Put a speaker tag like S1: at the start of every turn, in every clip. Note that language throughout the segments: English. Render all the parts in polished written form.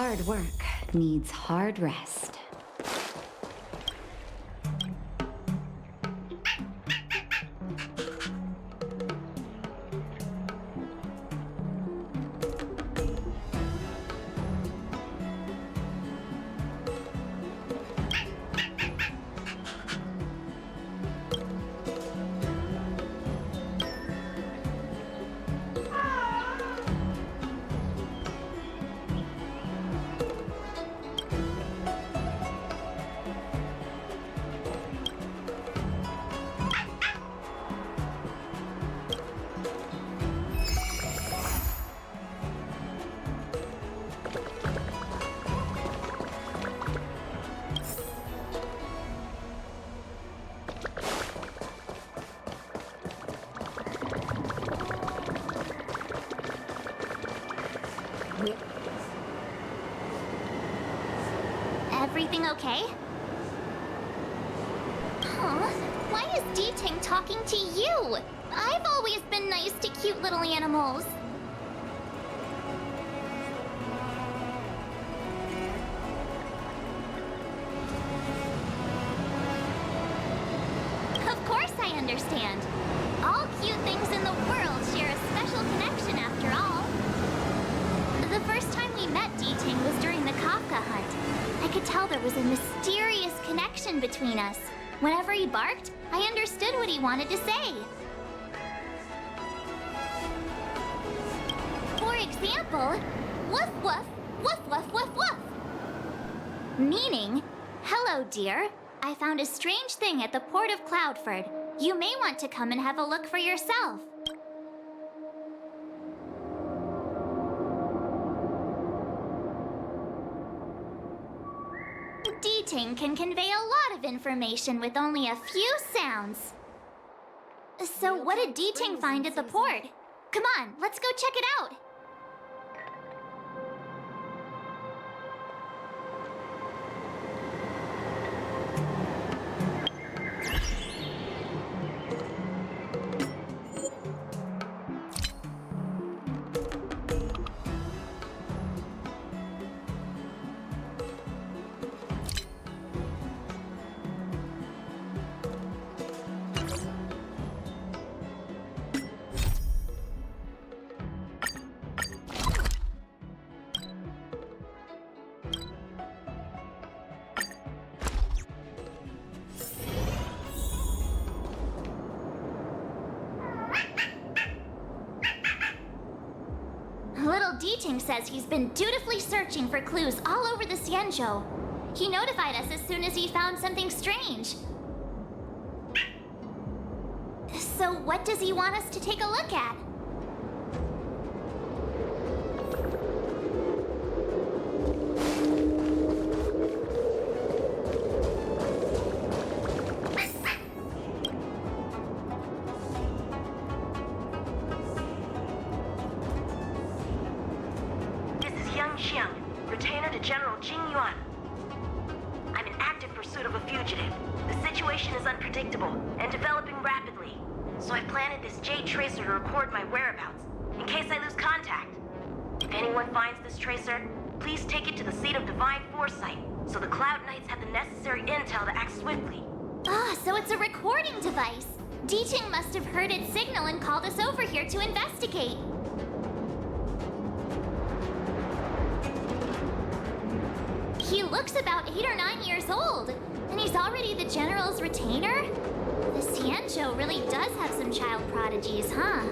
S1: Hard work needs hard rest.
S2: Everything okay? Huh? Why is D-Ting talking to you? I've always been nice to cute little animals. Of course I understand. All cute things in the world share a special connection after all. The first time we met D-Ting was during the Kafka hunt. I could tell there was a mysterious connection between us. Whenever he barked, I understood what he wanted to say. For example, woof woof, woof woof woof woof. Meaning, hello dear, I found a strange thing at the port of Cloudford. You may want to come and have a look for yourself. D-Ting can convey a lot of information with only a few sounds. So what did D-Ting find at the port? Come on, let's go check it out. Little D-Ting says he's been dutifully searching for clues all over the Xianzhou. He notified us as soon as he found something strange. So what does he want us to take a look at?
S3: Retainer to General Jing Yuan. I'm in active pursuit of a fugitive. The situation is unpredictable and developing rapidly. So I've planted this Jade Tracer to record my whereabouts, in case I lose contact. If anyone finds this tracer, please take it to the seat of Divine Foresight, so the Cloud Knights have the necessary intel to act swiftly.
S2: Ah, so it's a recording device. D-Ting must have heard its signal and called us over here to investigate. He looks about 8 or 9 years old, and he's already the General's retainer? The Xianzhou really does have some child prodigies, huh?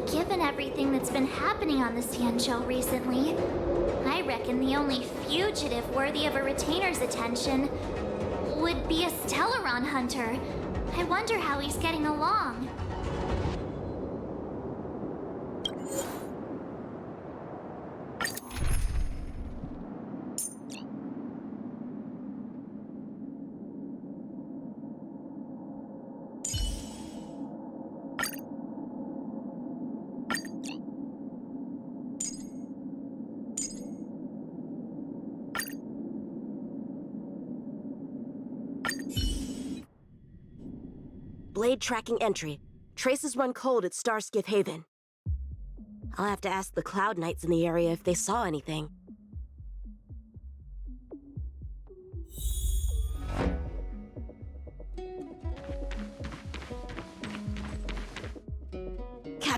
S2: Given everything that's been happening on the Xianzhou recently, I reckon the only fugitive worthy of a retainer's attention would be a Stellaron hunter. I wonder how he's getting along.
S3: Blade tracking entry. Traces run cold at Starskiff Haven. I'll have to ask the Cloud Knights in the area if they saw anything.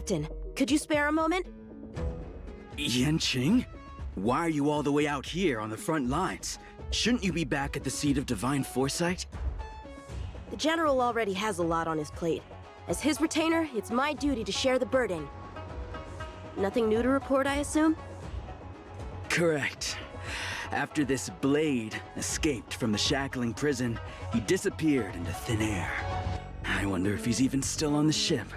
S4: Captain, could you spare a moment?
S5: Yanqing? Why are you all the way out here on the front lines? Shouldn't you be back at the seat of divine foresight?
S4: The General already has a lot on his plate. As his retainer, it's my duty to share the burden. Nothing new to report, I assume?
S5: Correct. After this blade escaped from the shackling prison, he disappeared into thin air. I wonder if he's even still on the ship.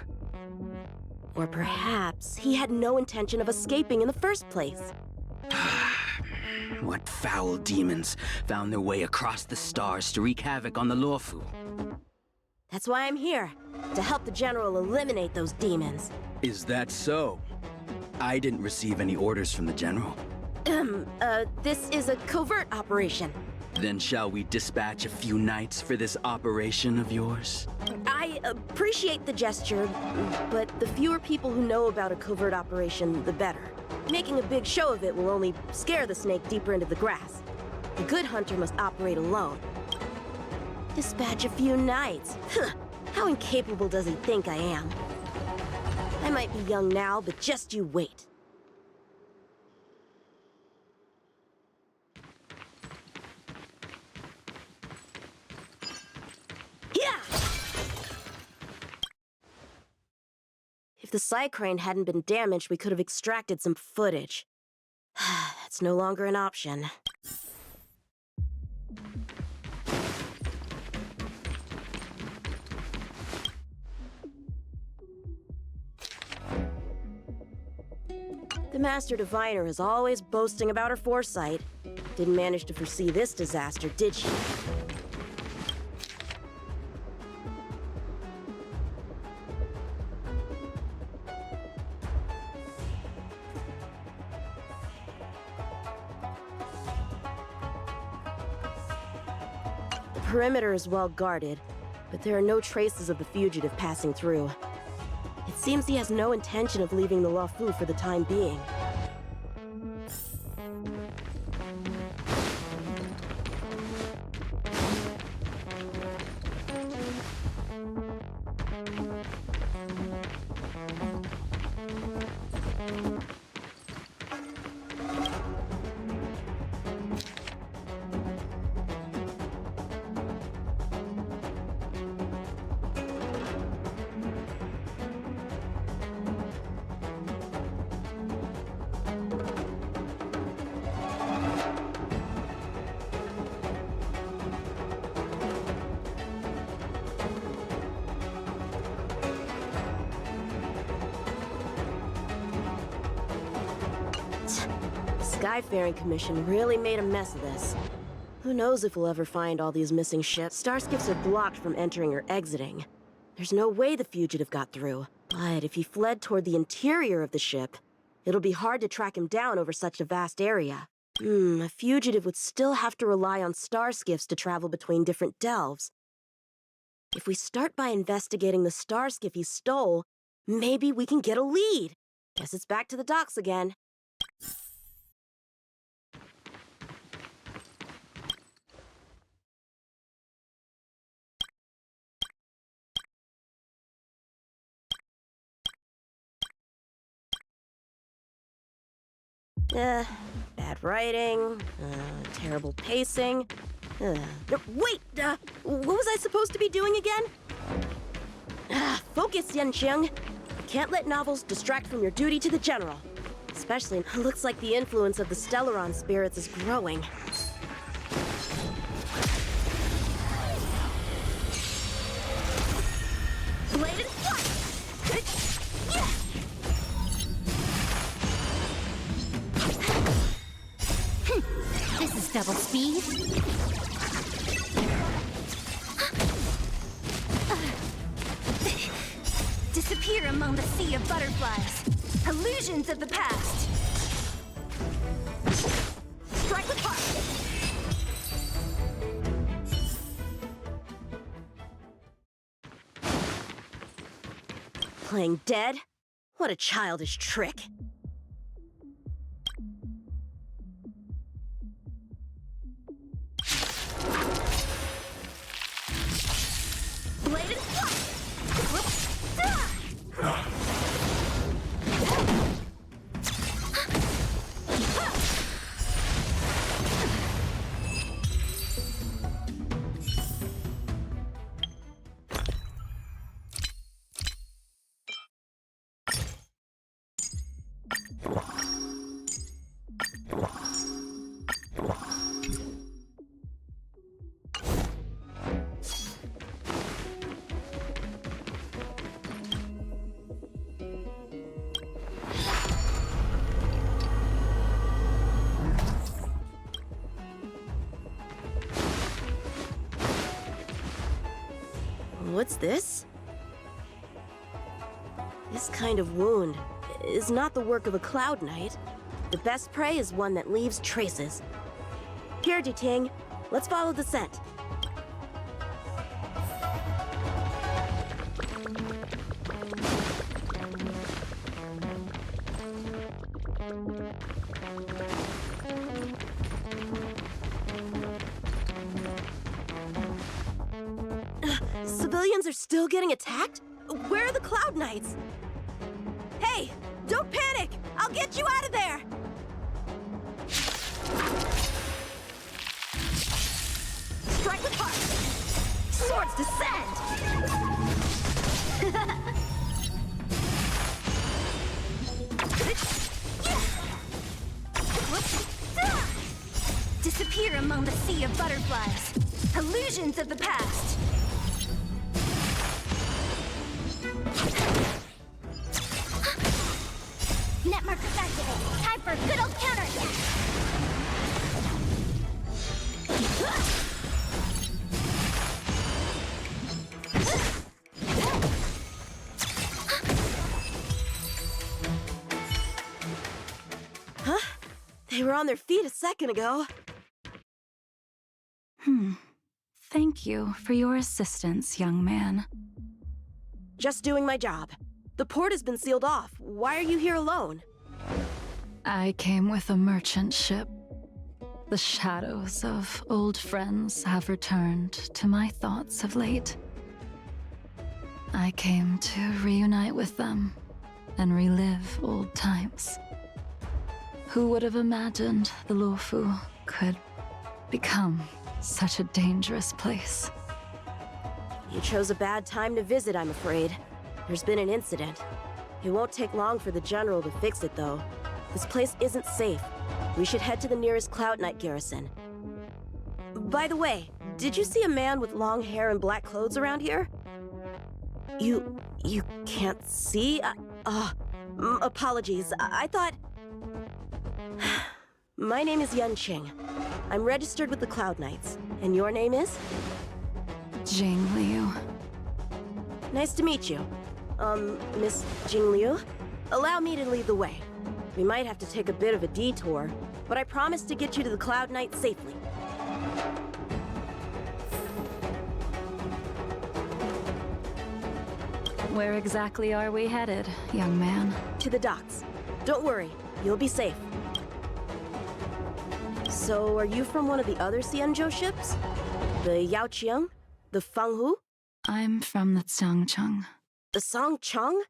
S4: Or perhaps he had no intention of escaping in the first place.
S5: What foul demons found their way across the stars to wreak havoc on the Luofu?
S4: That's why I'm here, to help the General eliminate those demons.
S5: Is that so? I didn't receive any orders from the General.
S4: This is a covert operation.
S5: Then shall we dispatch a few knights for this operation of yours?
S4: I appreciate the gesture, but the fewer people who know about a covert operation, the better. Making a big show of it will only scare the snake deeper into the grass. The good hunter must operate alone. Dispatch a few knights. How incapable does he think I am? I might be young now, but just you wait. Yeah! If the side crane hadn't been damaged, we could have extracted some footage. That's no longer an option. The Master Diviner is always boasting about her foresight. Didn't manage to foresee this disaster, did she? The perimeter is well guarded, but there are no traces of the fugitive passing through. It seems he has no intention of leaving the Luofu for the time being. Skyfaring Commission really made a mess of this. Who knows if we'll ever find all these missing ships? Starskips are blocked from entering or exiting. There's no way the fugitive got through. But if he fled toward the interior of the ship, it'll be hard to track him down over such a vast area. A fugitive would still have to rely on starskiffs to travel between different delves. If we start by investigating the starskiff he stole, maybe we can get a lead. Guess it's back to the docks again. Bad writing, terrible pacing. Wait, what was I supposed to be doing again? Focus, Yanqing. You can't let novels distract from your duty to the General. Especially, it looks like the influence of the Stellaron spirits is growing. Blade and flight!
S2: This is double speed. Disappear among the sea of butterflies. Illusions of the past. Strike with heart.
S4: Playing dead? What a childish trick. Blade and flight! What's this? This kind of wound is not the work of a Cloud Knight. The best prey is one that leaves traces. Here, Duting. Let's follow the scent. Civilians are still getting attacked? Where are the Cloud Knights? Hey, don't panic! I'll get you out of there! Strike with heart! Swords descend!
S6: Disappear among the sea of butterflies. Illusions of the past. Net markers activate. Time for a good old counterattack.
S4: Huh? They were on their feet a second ago.
S1: Thank you for your assistance, young man.
S4: Just doing my job. The port has been sealed off. Why are you here alone?
S1: I came with a merchant ship. The shadows of old friends have returned to my thoughts of late. I came to reunite with them and relive old times. Who would have imagined the Luofu could become such a dangerous place?
S4: You chose a bad time to visit, I'm afraid. There's been an incident. It won't take long for the General to fix it, though. This place isn't safe. We should head to the nearest Cloud Knight garrison. By the way, did you see a man with long hair and black clothes around here? You can't see? Apologies. I thought... My name is Yun Qing. I'm registered with the Cloud Knights. And your name is?
S1: Jing Liu.
S4: Nice to meet you. Miss Jing Liu? Allow me to lead the way. We might have to take a bit of a detour, but I promise to get you to the Cloud Knight safely.
S1: Where exactly are we headed, young man?
S4: To the docks. Don't worry, you'll be safe. So, are you from one of the other Xianzhou ships? The Yaoqiang? The Fanghu?
S1: I'm from the Xiangcheng.
S4: The Songcheng?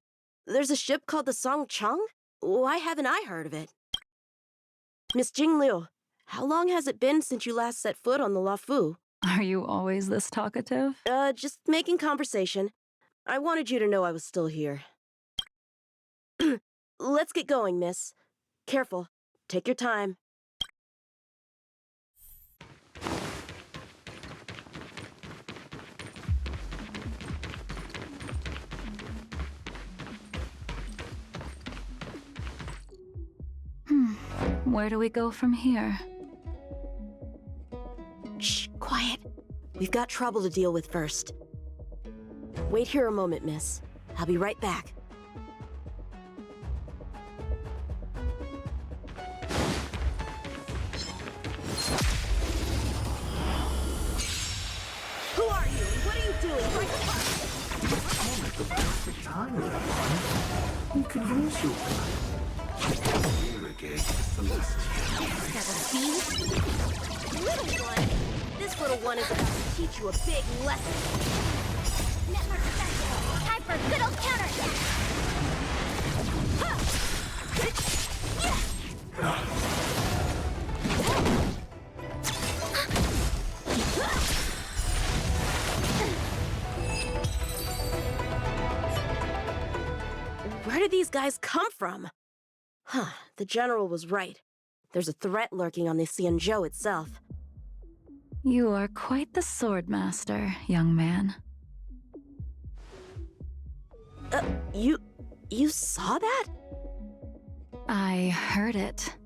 S4: There's a ship called the Songcheng? Why haven't I heard of it? Miss Jing Liu, how long has it been since you last set foot on the Luofu?
S1: Are you always this talkative?
S4: Just making conversation. I wanted you to know I was still here. Let's get going, miss. Careful. Take your time.
S1: Where do we go from here?
S4: Shh, quiet. We've got trouble to deal with first. Wait here a moment, miss. I'll be right back. Who are you? What are you doing? Right
S7: The perfect time, everyone. We could use you. Irrigate the celestial.
S4: Little one! This little one is about to teach you a big lesson.
S6: Network effective. Time for a good old counterattack.
S4: Where did these guys come from? Huh, the General was right. There's a threat lurking on the Xianzhou itself.
S1: You are quite the sword master, young man.
S4: You saw that?
S1: I heard it.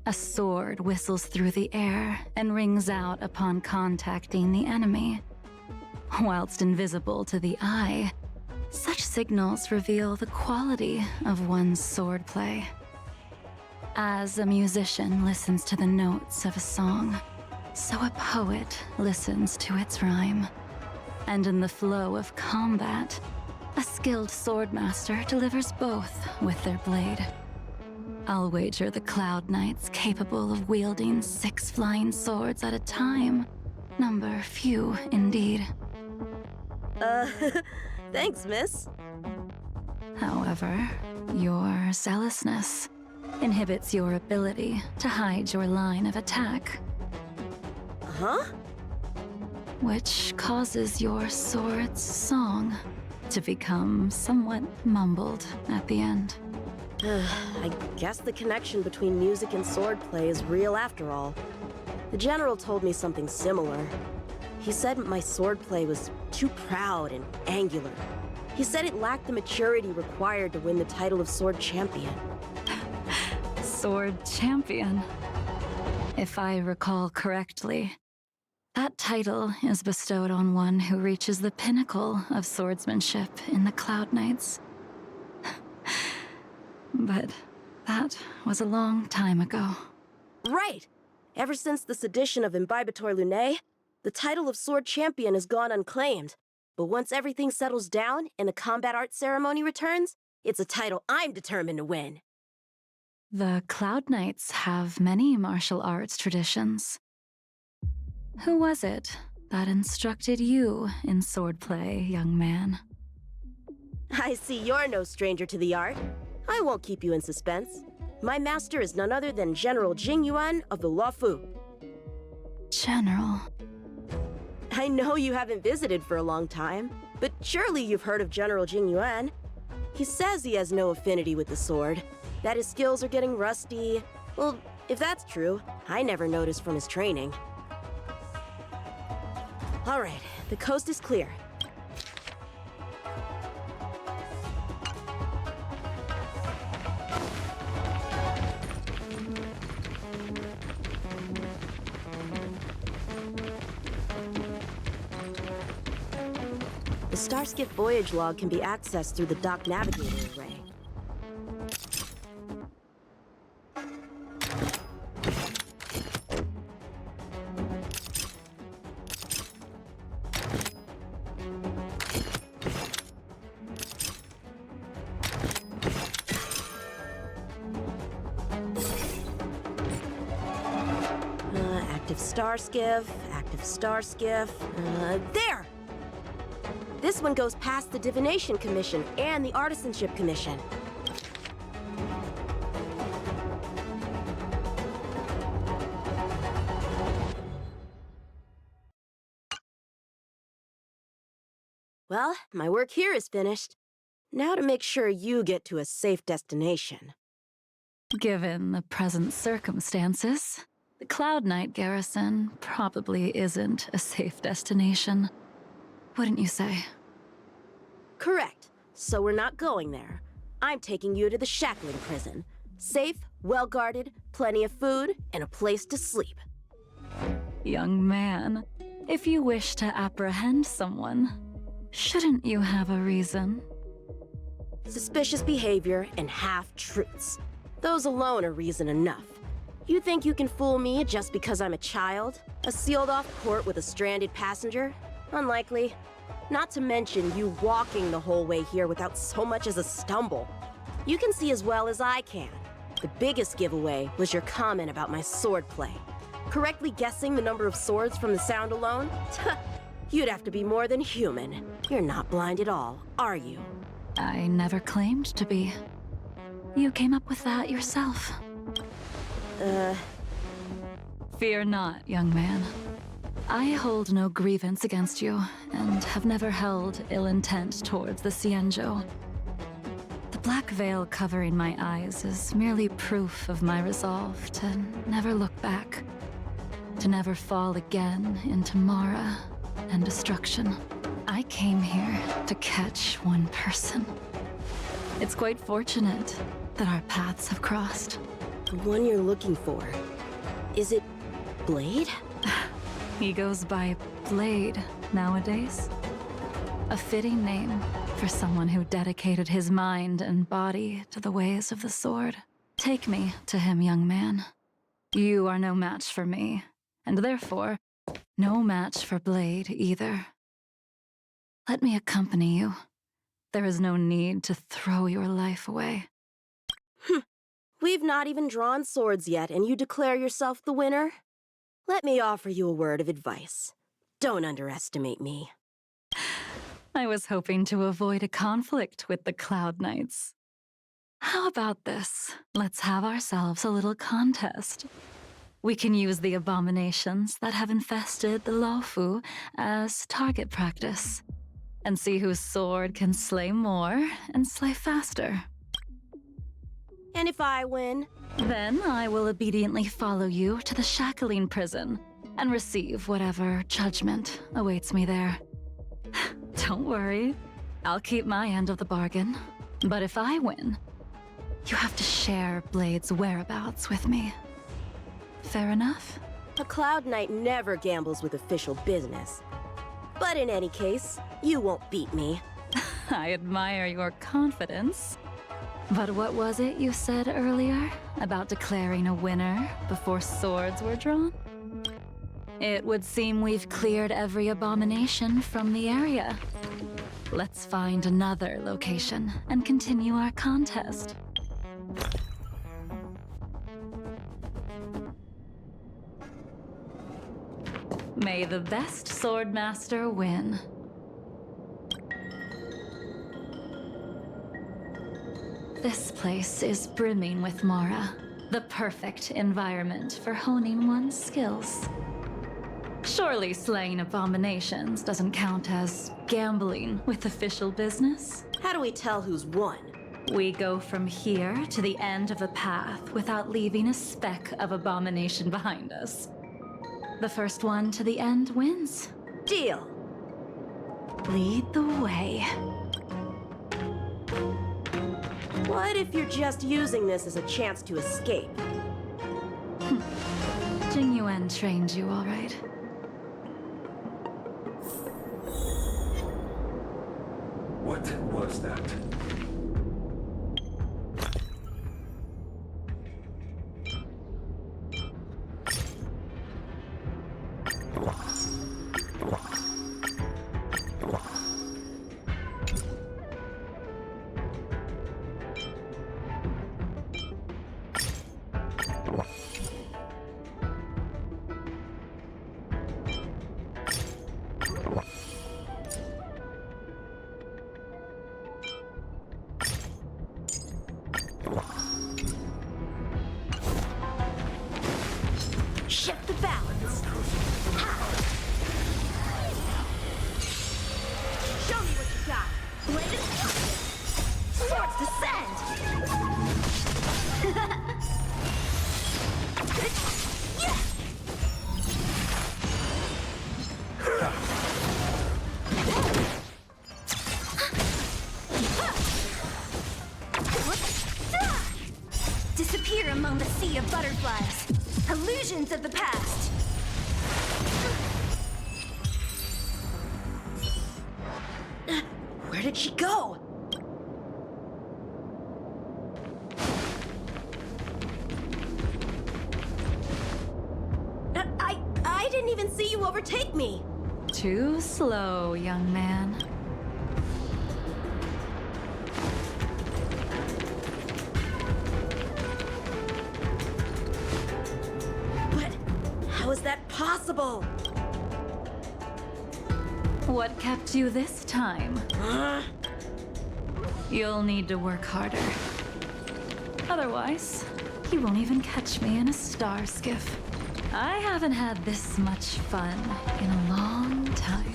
S1: A sword whistles through the air and rings out upon contacting the enemy. Whilst invisible to the eye, such signals reveal the quality of one's swordplay. As a musician listens to the notes of a song, so a poet listens to its rhyme. And in the flow of combat, a skilled swordmaster delivers both with their blade. I'll wager the Cloud Knights capable of wielding 6 flying swords at a time number few indeed.
S4: Thanks, miss.
S1: However, your zealousness inhibits your ability to hide your line of attack,
S4: Huh?
S1: which causes your sword's song to become somewhat mumbled at the end.
S4: I guess the connection between music and swordplay is real after all. The general told me something similar. He said my swordplay was too proud and angular. He said it lacked the maturity required to win the title of Sword Champion.
S1: Sword Champion. If I recall correctly, that title is bestowed on one who reaches the pinnacle of swordsmanship in the Cloud Knights. But that was a long time ago.
S4: Right! Ever since the sedition of Imbibitor Lunae, the title of Sword Champion has gone unclaimed. But once everything settles down and the combat art ceremony returns, it's a title I'm determined to win.
S1: The Cloud Knights have many martial arts traditions. Who was it that instructed you in swordplay, young man?
S4: I see you're no stranger to the art. I won't keep you in suspense. My master is none other than General Jing Yuan of the Luofu.
S1: General.
S4: I know you haven't visited for a long time, but surely you've heard of General Jing Yuan. He says he has no affinity with the sword, that his skills are getting rusty. Well, if that's true, I never noticed from his training. All right, the coast is clear. The Starskip voyage log can be accessed through the dock navigator array. Active star skiff. There! This one goes past the Divination Commission and the Artisanship Commission. Well, my work here is finished. Now to make sure you get to a safe destination.
S1: Given the present circumstances, the Cloud Knight garrison probably isn't a safe destination. Wouldn't you say?
S4: Correct. So we're not going there. I'm taking you to the Shackling prison. Safe, well-guarded, plenty of food, and a place to sleep.
S1: Young man, if you wish to apprehend someone, shouldn't you have a reason?
S4: Suspicious behavior and half-truths. Those alone are reason enough. You think you can fool me just because I'm a child? A sealed-off port with a stranded passenger? Unlikely. Not to mention you walking the whole way here without so much as a stumble. You can see as well as I can. The biggest giveaway was your comment about my swordplay. Correctly guessing the number of swords from the sound alone? You'd have to be more than human. You're not blind at all, are you?
S1: I never claimed to be. You came up with that yourself. Fear not, young man. I hold no grievance against you, and have never held ill intent towards the Xianzhou. The black veil covering my eyes is merely proof of my resolve to never look back, to never fall again into Mara and destruction. I came here to catch one person. It's quite fortunate that our paths have crossed.
S4: The one you're looking for. Is it Blade?
S1: He goes by Blade nowadays. A fitting name for someone who dedicated his mind and body to the ways of the sword. Take me to him, young man. You are no match for me, and therefore, no match for Blade either. Let me accompany you. There is no need to throw your life away.
S4: We've not even drawn swords yet, and you declare yourself the winner? Let me offer you a word of advice. Don't underestimate me.
S1: I was hoping to avoid a conflict with the Cloud Knights. How about this? Let's have ourselves a little contest. We can use the abominations that have infested the Laofu as target practice, and see whose sword can slay more and slay faster.
S4: And if I win?
S1: Then I will obediently follow you to the shackling prison and receive whatever judgment awaits me there. Don't worry, I'll keep my end of the bargain. But if I win, you have to share Blade's whereabouts with me. Fair enough?
S4: A Cloud Knight never gambles with official business. But in any case, you won't beat me.
S1: I admire your confidence. But what was it you said earlier about declaring a winner before swords were drawn? It would seem we've cleared every abomination from the area. Let's find another location and continue our contest. May the best swordmaster win. This place is brimming with Mara, the perfect environment for honing one's skills. Surely slaying abominations doesn't count as gambling with official business?
S4: How do we tell who's won?
S1: We go from here to the end of the path without leaving a speck of abomination behind us. The first one to the end wins.
S4: Deal.
S1: Lead the way.
S4: What if you're just using this as a chance to escape?
S1: Jing Yuan trained you, all right.
S7: What was that?
S6: Shift the balance.
S4: Show me what you got.
S6: Blade is swords descend. Disappear among the sea of butterflies. Illusions of the past.
S4: Where did she go? I didn't even see you overtake me.
S1: Too slow, young man.
S4: But how is that possible?
S1: What kept you this time?
S4: Huh?
S1: You'll need to work harder. Otherwise, you won't even catch me in a star skiff. I haven't had this much fun in a long time.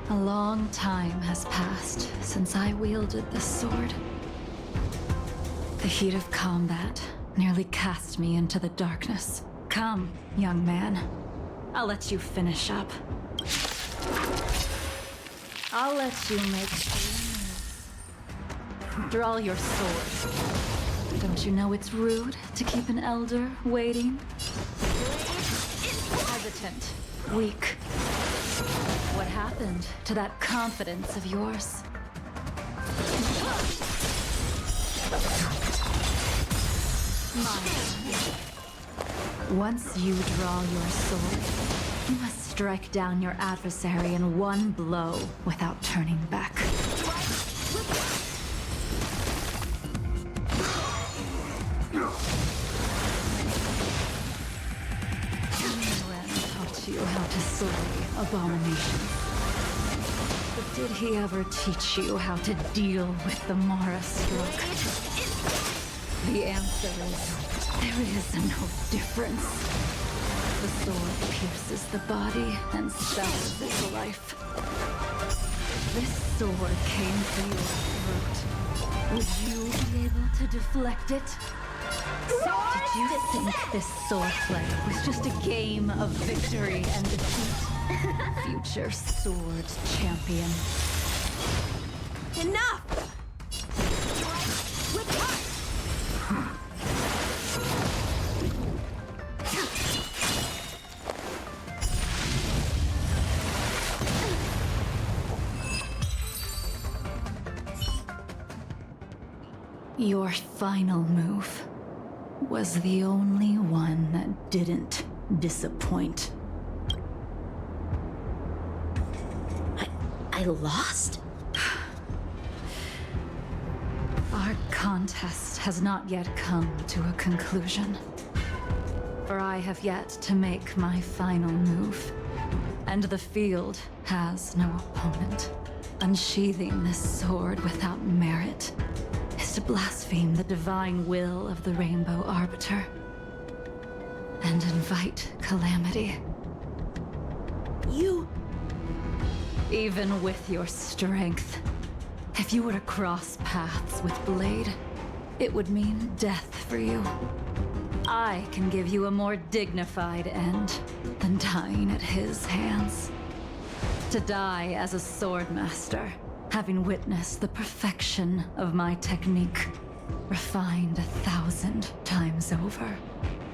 S1: A long time has passed since I wielded this sword. The heat of combat nearly cast me into the darkness. Come, young man. I'll let you finish up. I'll let you make draw your sword. Don't you know it's rude to keep an elder waiting? impotent, weak. What happened to that confidence of yours? Mine. Once you draw your sword, you must strike down your adversary in one blow without turning back. Taught you how to slay abominations. But did he ever teach you how to deal with the Mara stroke? The answer is, there is no difference. The sword pierces the body and severs its life. This sword came for your throat. Would you be able to deflect it? Did you think this swordplay was just a game of victory and defeat? Future sword champion.
S4: Enough!
S1: Your final move was the only one that didn't disappoint.
S4: I lost?
S1: Our contest has not yet come to a conclusion. For I have yet to make my final move, and the field has no opponent. Unsheathing this sword without merit is to blaspheme the divine will of the Rainbow Arbiter and invite calamity.
S4: You...
S1: Even with your strength, if you were to cross paths with Blade, it would mean death for you. I can give you a more dignified end than dying at his hands. To die as a swordmaster, having witnessed the perfection of my technique, refined 1,000 times over.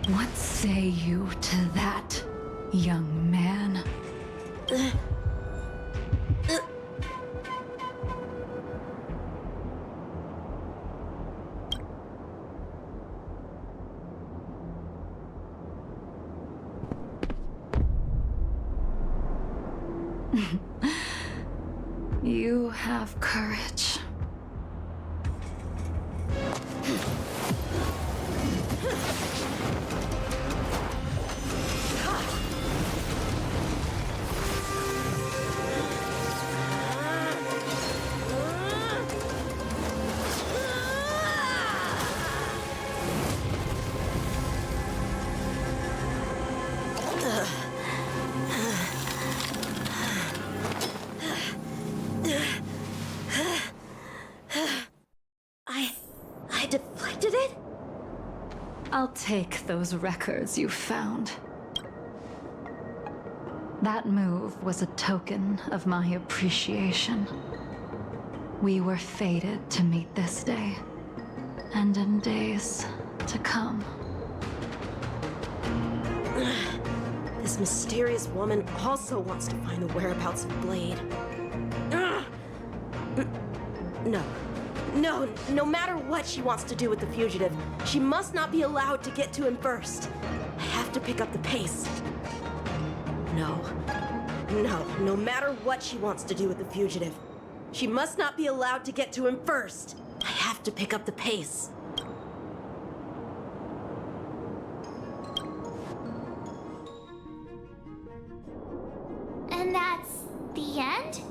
S1: What say you to that, young man? You have courage.
S4: I deflected it?
S1: I'll take those records you found. That move was a token of my appreciation. We were fated to meet this day, and in days to come.
S4: This mysterious woman also wants to find the whereabouts of Blade. No matter what she wants to do with the fugitive, she must not be allowed to get to him first. I have to pick up the pace. No matter what she wants to do with the fugitive, she must not be allowed to get to him first. I have to pick up the pace.
S2: And that's the end?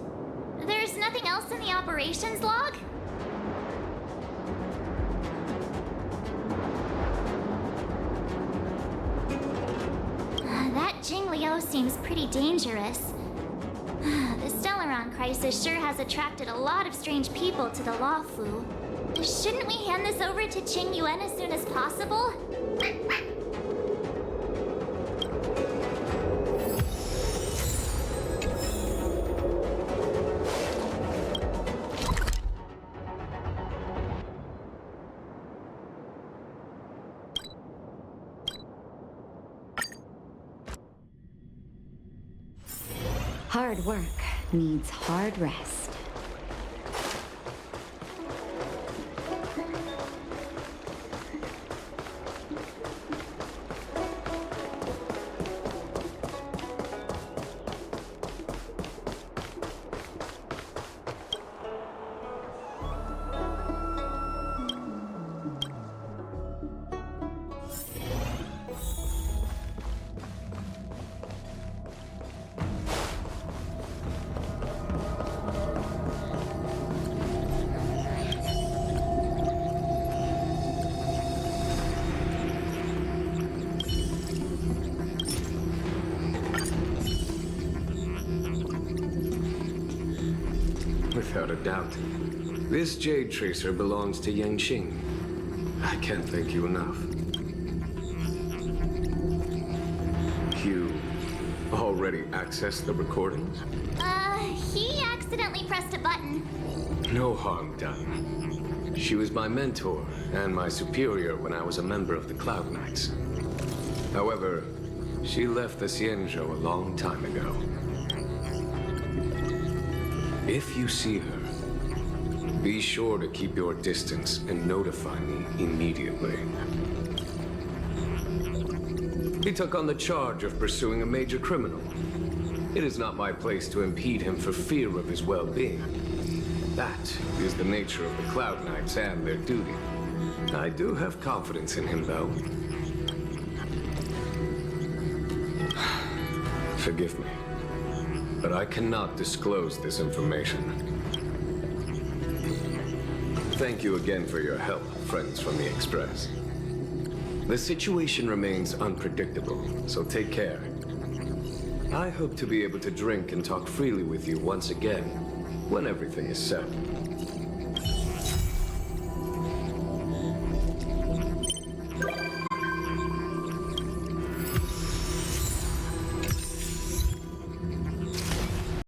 S2: There's nothing else in the operations log? That Jing Liu seems pretty dangerous. The Stellaron crisis sure has attracted a lot of strange people to the Lawfu. Shouldn't we hand this over to Qing Yuan as soon as possible?
S8: Hard work needs hard rest.
S9: Without a doubt. This Jade Tracer belongs to Yangqing. I can't thank you enough. You already accessed the recordings?
S2: He accidentally pressed a button.
S9: No harm done. She was my mentor and my superior when I was a member of the Cloud Knights. However, she left the Xianzhou a long time ago. If you see her, be sure to keep your distance and notify me immediately. He took on the charge of pursuing a major criminal. It is not my place to impede him for fear of his well-being. That is the nature of the Cloud Knights and their duty. I do have confidence in him, though. Forgive me, but I cannot disclose this information. Thank you again for your help, friends from the Express. The situation remains unpredictable, so take care. I hope to be able to drink and talk freely with you once again, when everything is set.